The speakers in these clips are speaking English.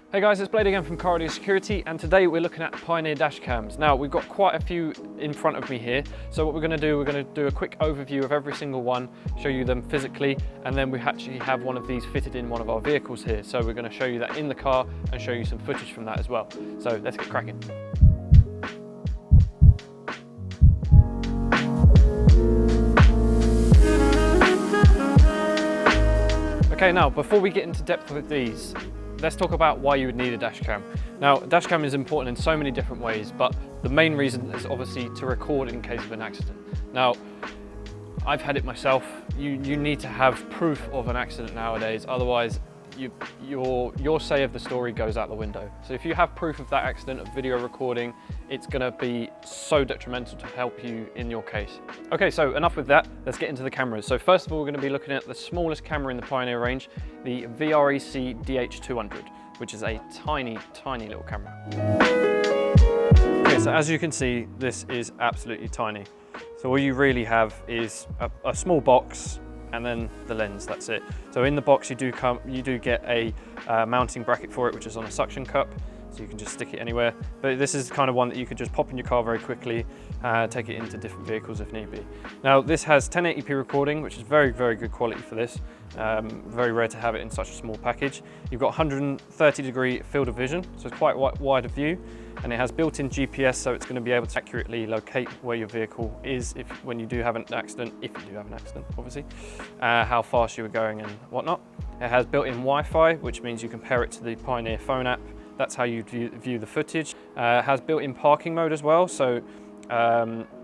Hey guys, it's Blade again from Car Audio Security, and today we're looking at Pioneer dash cams. Now, we've got quite a few in front of me here, so what we're going to do a quick overview of every single one, show you them physically, and then we actually have one of these fitted in one of our vehicles here. So we're going to show you that in the car and show you some footage from that as well. So let's get cracking. Okay, now before we get into depth with these, let's talk about why you would need a dash cam. Now, a dash cam is important in so many different ways, but the main reason is obviously to record in case of an accident. Now, I've had it myself. You need to have proof of an accident nowadays, otherwise your say of the story goes out the window. So if you have proof of that accident, of video recording, it's gonna be so detrimental to help you in your case. Okay, so enough with that, let's get into the cameras. So first of all, we're gonna be looking at the smallest camera in the Pioneer range, the VRec DH300D, which is a tiny, tiny little camera. Okay, so as you can see, this is absolutely tiny. So all you really have is a small box, and then the lens, that's it. So in the box you do get a mounting bracket for it, which is on a suction cup, so you can just stick it anywhere. But this is kind of one that you could just pop in your car very quickly, take it into different vehicles if need be. Now this has 1080p recording, which is very, very good quality for this. Very rare to have it in such a small package. You've got 130-degree field of vision, so it's quite wide of view. And it has built-in GPS, so it's going to be able to accurately locate where your vehicle is when you do have an accident, if you do have an accident, obviously, how fast you were going and whatnot. It has built-in Wi-Fi, which means you can pair it to the Pioneer phone app. That's how you view the footage. It has built-in parking mode as well, so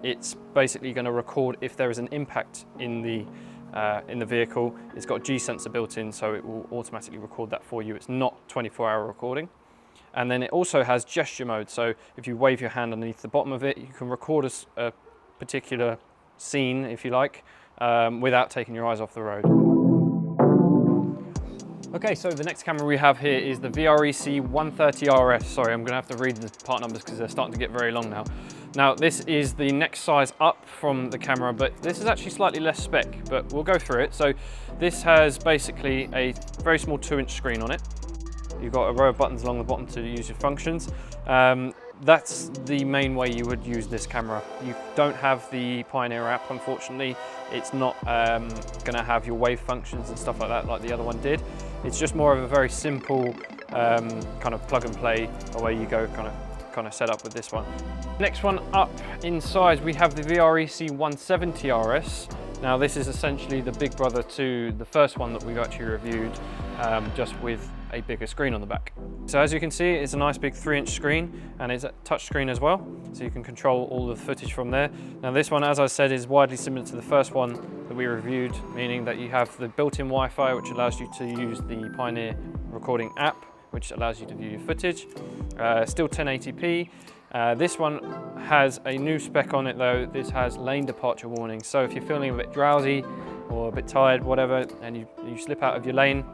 it's basically going to record if there is an impact in the vehicle. It's got G sensor built in, so it will automatically record that for you. It's not 24-hour recording. And then it also has gesture mode, so if you wave your hand underneath the bottom of it, you can record a particular scene, if you like, without taking your eyes off the road. Okay, so the next camera we have here is the VREC-Z710HS. Sorry, I'm going to have to read the part numbers because they're starting to get very long now. Now, this is the next size up from the camera, but this is actually slightly less spec, but we'll go through it. So this has basically a very small 2-inch screen on it. You've got a row of buttons along the bottom to use your functions. That's the main way you would use this camera. You don't have the Pioneer app, unfortunately. It's not going to have your wave functions and stuff like that like the other one did. It's just more of a very simple kind of plug and play, away you go kind of setup with this one. Next one up in size, we have the VRec Z710HS. Now this is essentially the big brother to the first one that we've actually reviewed, just with a bigger screen on the back. So as you can see, it's a nice big 3-inch screen, and it's a touch screen as well, so you can control all the footage from there. Now this one, as I said, is widely similar to the first one that we reviewed, meaning that you have the built-in Wi-Fi, which allows you to use the Pioneer recording app, which allows you to view your footage. Still 1080p. This one has a new spec on it though. This has lane departure warning. So if you're feeling a bit drowsy or a bit tired, whatever, and you slip out of your lane,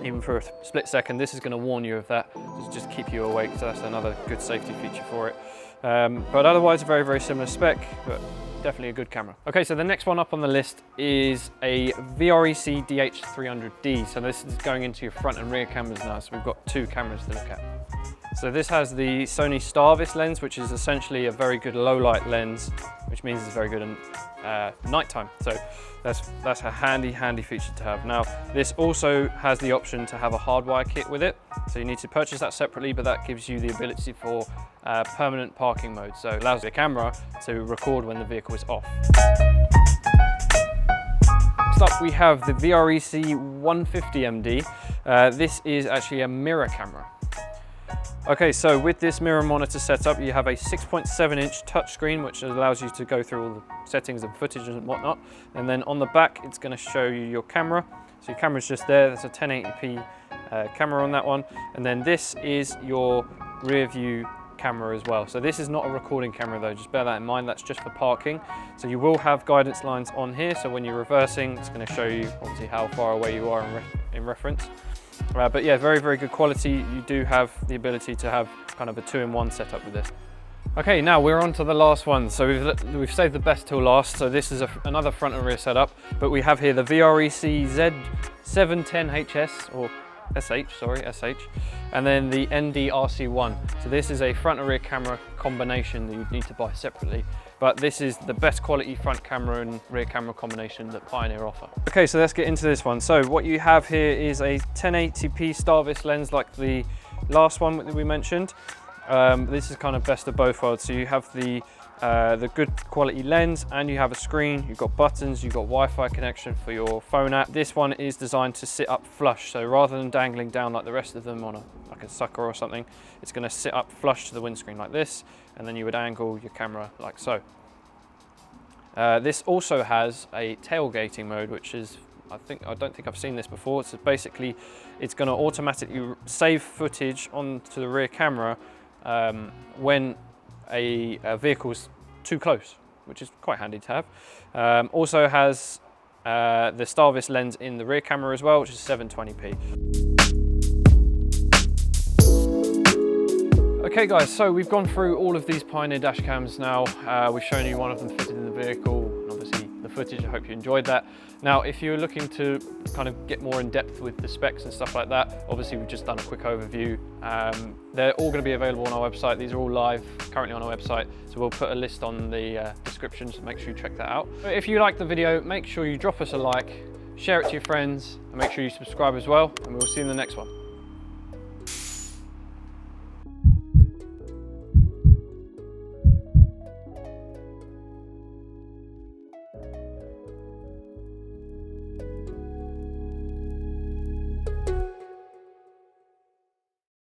even for a split second, this is going to warn you of that, to just keep you awake. So that's another good safety feature for it. But otherwise, very, very similar spec, but definitely a good camera. Okay, so the next one up on the list is a VRec DH300D. So this is going into your front and rear cameras now. So we've got 2 cameras to look at. So this has the Sony Starvis lens, which is essentially a very good low light lens, which means it's very good in nighttime. So that's a handy feature to have. Now, this also has the option to have a hardwire kit with it. So you need to purchase that separately, but that gives you the ability for permanent parking mode. So it allows the camera to record when the vehicle is off. Next up, we have the VRec Z710SH This is actually a mirror camera. Okay, so with this mirror monitor setup, you have a 6.7-inch touchscreen, which allows you to go through all the settings and footage and whatnot. And then on the back, it's going to show you your camera. So your camera's just there. There's a 1080p camera on that one. And then this is your rear view camera as well. So this is not a recording camera though, just bear that in mind. That's just for parking. So you will have guidance lines on here. So when you're reversing, it's going to show you obviously how far away you are in reference. But yeah, very, very good quality. You do have the ability to have kind of a 2-in-1 setup with this. Okay, now we're on to the last one. So we've saved the best till last. So this is another front and rear setup, but we have here the VRec Z710HS, or SH, and then the ND-RC1. So this is a front and rear camera combination that you'd need to buy separately, but this is the best quality front camera and rear camera combination that Pioneer offer. Okay, so let's get into this one. So what you have here is a 1080p Starvis lens like the last one that we mentioned. This is kind of best of both worlds. So you have the good quality lens, and you have a screen, you've got buttons, you've got Wi-Fi connection for your phone app. This one is designed to sit up flush, so rather than dangling down like the rest of them on like a sucker or something, it's going to sit up flush to the windscreen like this, and then you would angle your camera like so. This also has a tailgating mode, which is, I don't think I've seen this before. So basically, it's going to automatically save footage onto the rear camera when a vehicle's too close, which is quite handy to have. Also has the Starvis lens in the rear camera as well, which is 720p. Okay guys, so we've gone through all of these Pioneer dash cams now. We've shown you one of them fitted in the vehicle, and obviously the footage. I hope you enjoyed that. Now, if you're looking to kind of get more in depth with the specs and stuff like that, obviously we've just done a quick overview. They're all going to be available on our website. These are all live currently on our website, so we'll put a list on the description, so make sure you check that out. If you liked the video, make sure you drop us a like, share it to your friends, and make sure you subscribe as well, and we'll see you in the next one.